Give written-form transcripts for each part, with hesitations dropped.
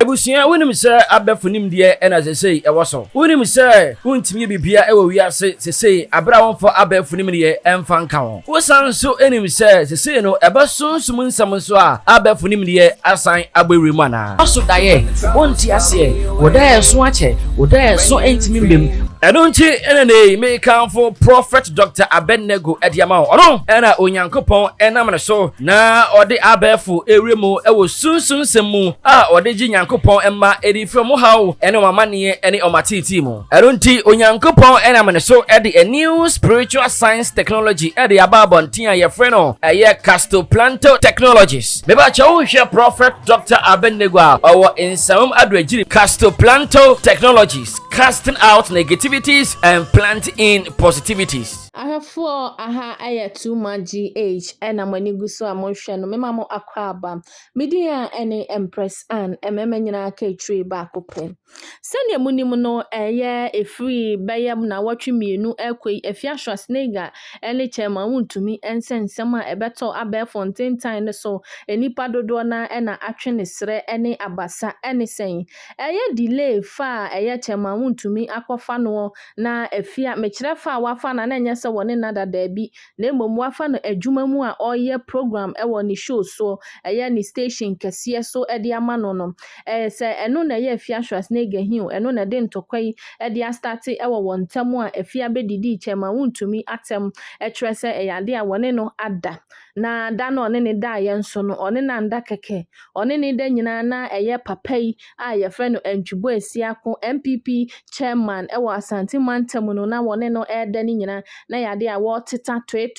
Ebusia wonim se abefunim de ena sesei ewoso wonim se wontimi bibia ewo wiase sesei abra wonfo abefunim de emfa nka ho wosan so enim se sesei no ebesonsum nsam so a abefunim de asan abewremu ana aso daye wonti ase wodaye so ache wodaye so entimi mbem enonchi enene me kanfo prophet Dr. Abennego ediama ono ena onyankopon enamne so na ode abefu ewremu ewo sunsun semu a ode ji nyankopon emma edi from how ene mamane ene omatiti mu enonti onyankopon enamne so edi a new spiritual science technology edi ababontin a ye freno eye castoplanto technologies meba cha wo hwe prophet Dr. Abennego a owo insam adwagiri castoplanto technologies casting out negativities and planting in positivities. Ahafo aha aya 2 ma GH ena manigu so amonhwe no mema mo akwaba media ene empress an emema nyina aka etwe ba akopem sene munim no eye efri bayam na watwe mienu ekoi Afia Schwarzenegger ene chema Wuntumi ensensem a ebeto abe fontain time so enipa dodo na ena atwe ne sre ene abasa ene sen eye delay fa eye chema Wuntumi akofa no na Afia mekire fa wafa na enye se woni nada dabi na emom wafa no adwuma mu a oye program ewo ni show so eye ni station kese so ede ama no no se eno na ye Afia Schwarzenegger hiu eno na de ntokwai ede start ewo wontam a Afia bedidi chema Wuntumi atem ekire se eyade a woni no ada na da no ne ne da ye nso no one na nda keke one ne da nyina na eye papai a ye fre no antwubo asiako MPP chairman ewo Asante Mantam no na woni no ede ni nyina na yade a woteta twe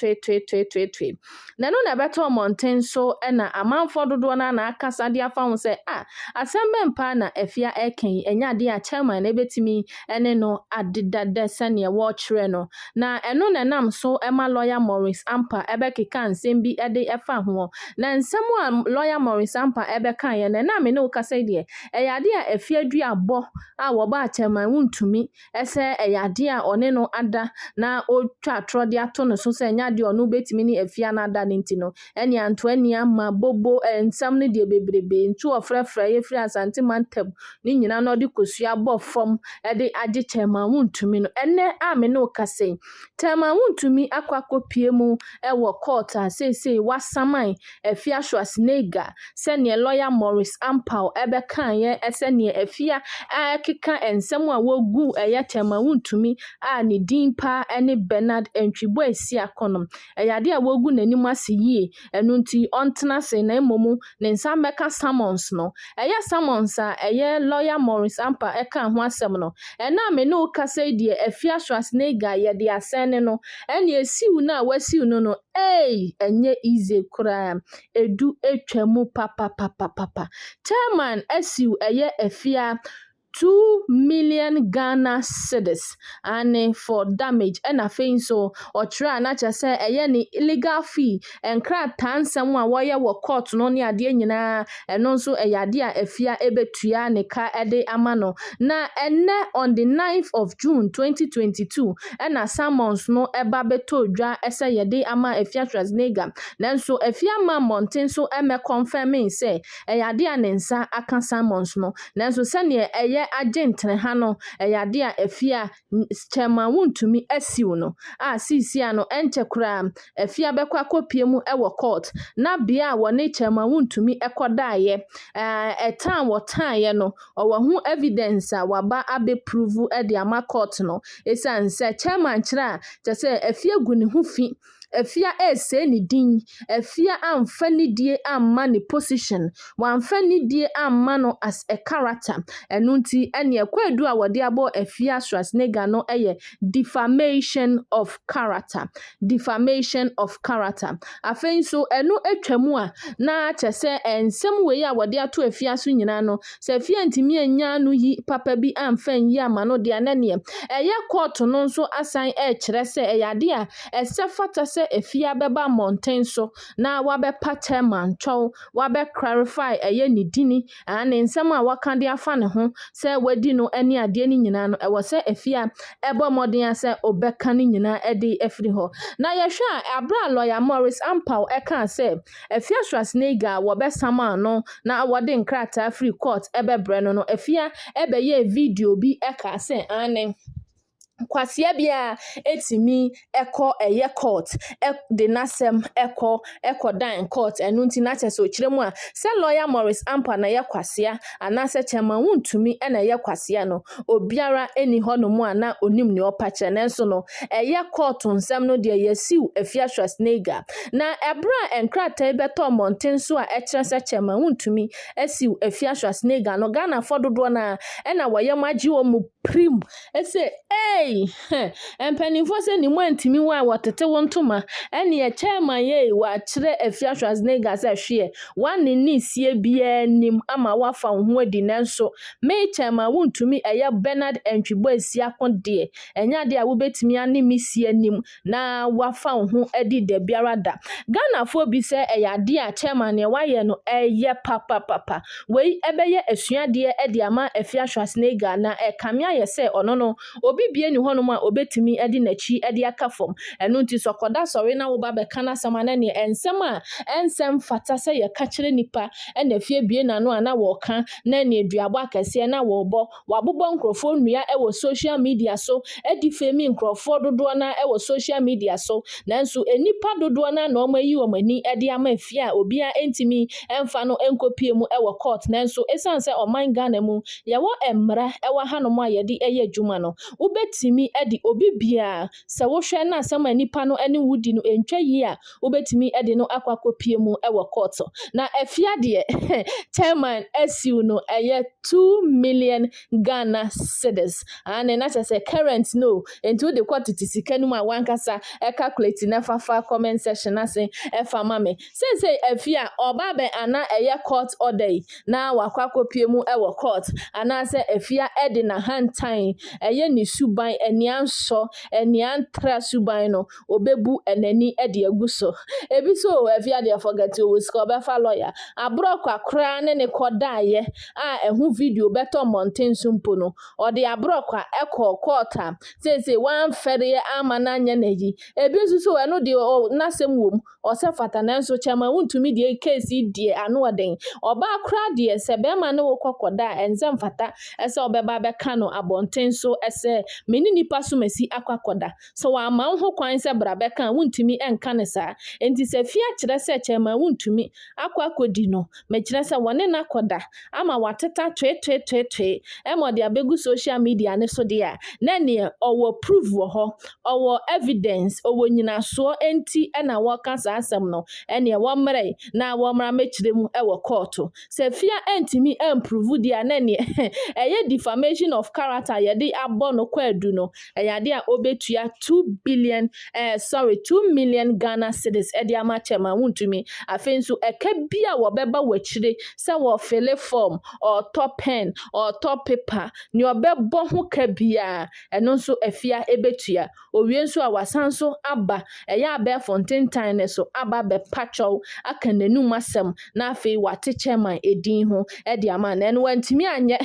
na no na beto mountain so na amanfo dodo na akasa de afa ho se asembe mpa na Afia eken enya de a chairman na betimi ene no adidada sane wo kire no na eno na nam so ema lawyer Morris Ampa ebekeka nsem bi ede efa ho na nsem a lawyer Morris Ampa ebeka ye na me no kasa de eyade a Afia du abo a wo ba chairman Wuntumi ese eyade a one no ada na otwa trode ato no so se nya de ono betimi ni Afia na ada nti no eni anto eni ama bobo ensam ne de bebrebe ntu ofrefra ye firi Asante Mantam ni nyina no de kosua bofom ede age chairman Wuntumi no ene ame no kase chairman Wuntumi akwakopie mu ewo court a sei wasaman Afia Schwarzenegger se ne lawyer Morris Ampa ebekan ye ese ne Afia akeka ensam a wogu eye chairman Wuntumi a ne dimpa ene Bernard entwibo asia konom eyade a wogu nanim asiyie enu nti ontena se na emomu ne nsa meka summons no eye summons a eye lawyer Morris Ampa eka ho asem no ena me no kasa die Afia Schwarzenegger ye de asene no ene esiwu na wasiwu no enye easy kura edu etwamu papa chairman esiwu eye Afia 2 million Ghana cedis and for damage and a fein so or try na say any illegal fee and crab tan someone wire wo court no ne ade nyina eno so eyade a Afia ebetua ne ka ede amano na enne on the 9th of June 2022 and a summons no eba beto dwa ese yede ama Afia Schwarzenegger nanso Afia ma mountain so eme confirming say eyade a ne nsa aka summons no nanso sane eye agentre ha no eyade a Afia chairman Wuntumi asiw no sisia no enche kura Afia bekwa kopie mu ewo court na bia woni chairman Wuntumi ekodaye etan wotan no owo hu evidence a waba abe prove e de ama court no esan se chairman kira se Afia gu ne hu fi Afia ese ni din Afia amfa ni die amma ni position wamfa ni die amma no as a character enunti ene ekwadu a wode abo Afia Schwarzenegger no eye defamation of character afen so enu etwamu a na chese ensem we a wode ato Afia so nyina no se Afia ntimi anya no yi papa bi amfa yi ama no de anane eye court no nso asan kire se eyade a esefata se se Afia beba mountain so na wabepa chairman chow wabe clarify eye ni dini ane nsɛm a waka de afa ne ho se wadi no ani ade ni nyina no ɛwɔ se Afia ebo modern ase obeka ne nyina ede afiri ho na yehwe abra lawyer Morris Ampao eka se Afia Schwarzenegger wobesama no na wode nkrata free court ebebre no Afia ebeye video bi eka se ane kwasia bia etimi eko eye court de nasem eko dan court enu nti na chese okiremu a se lawyer Morris Ampa na ye kwasia anase chairman Wuntumi na ye kwasia no obiara eni ho no mu ana onim ne opache nenso no eye court nsem no de yesiw Afia Schwarzenegger na ebra enkrata beto mountain so a ekire se chairman Wuntumi esiw Afia Schwarzenegger no Ghana fododo na waye magye wo mu prim ese empenifo se ni mu antimi wa watete wontoma ene ye chairman ye wa kire Afia Schwarzenegger se hwe wane ni sie bia nim ama wafa ho adi nanso me chairman Wuntumi eye Bernard Entwibo asia konde enya de a wo betimi ane misie nim na wafa ho adi da biara da Ghana fo bi se eye ade a chairman ye waye no eye papa we ebeye asuade ede ama Afia Schwarzenegger na kamia ye se ono no obi bie ni hono ma obetimi edi nachi edi aka fom enu nti sokoda sori na wo ba be kana sama na ne ensem fata se ye ka kire nipa na fie bie na no ana wo ka na ne aduabo akase na wo bo wabobọ nkrofo nnua e wo social media so edi femi nkrofo dodo na e wo social media so nanso enipa dodo na o mayi o mani edi ama Afia obi a entimi emfa no enkopie mu e wo court nanso esanse o man Ghana mu ye wo emra e wa hanom a ye di eye adwuma no ubetimi edi obi bia se wo hwe na asama nipa no ene wudi no entwa yi a ubetimi edi no akwakopie mu e wo court na Afia de chairman esiu no eye 2 million Ghana cedis and na say current no into the court titisika no ma wankasa e calculate na fafa comment section na say e fama me say Afia obabe ana eye court order na wakwakopie mu e wo court ana say Afia edi na hantan eye ni suban eni anso eni antra suban no obebu enani edi aguso ebi so Afia de forget you ska obefa lawyer abroko akra ne kodaye a ehu video beto mountain sumpo no ode abroko eko quarter say one fere amana nya nayi ebi so eno de nasem wom o se fata nanso chairman Wuntumi de case die anu oden oba akra de se be ma ne wo kokoda enzem fata ese obeba be kano abonten so ese meni nipa so masi akwakoda so wa ma ho kwan se bra be kan Wuntumi enka ne sa enti se Afia kire se chairman Wuntumi akwakodi no me kire se wone na koda ama wateta twe emo de abegu social media ne so de a na ne owo proof wo ho owo evidence owo nyina so enti na wo ka sa asem no ene wo mre na wo mra mekire mu e wo court se Afia entimi improve de a na ne eye defamation of character ye de abo no kwadu no eyade a obetua 2 million Ghana cedis edi ama chairman Wuntumi afenso eka bia wo beba wachire se wo fill form or top pen or top paper ni obebo ho ka bia eno nso Afia ebetua owie nso a wasanso aba eya aba Fontaine time so aba be patcho aka nanum asem na afi wate chairman edin ho edi ama na eno wantimi anye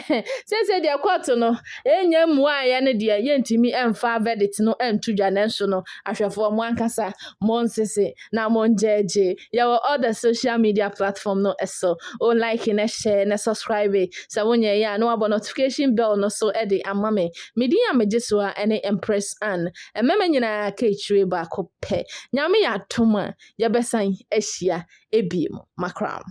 se de court no enya mua ya ne de yentimi emfa verdict no entudwa nenso no ahwefo mo ankasa monsese na monjeje ya other social media platform no eso o like na share na subscribe sa wonye ya no abo notification bell no so edi amame media mejesoa ene Empress Ann ememe nyina ka echire ba kope nyame ya toma ya besan ehia ebiem makram.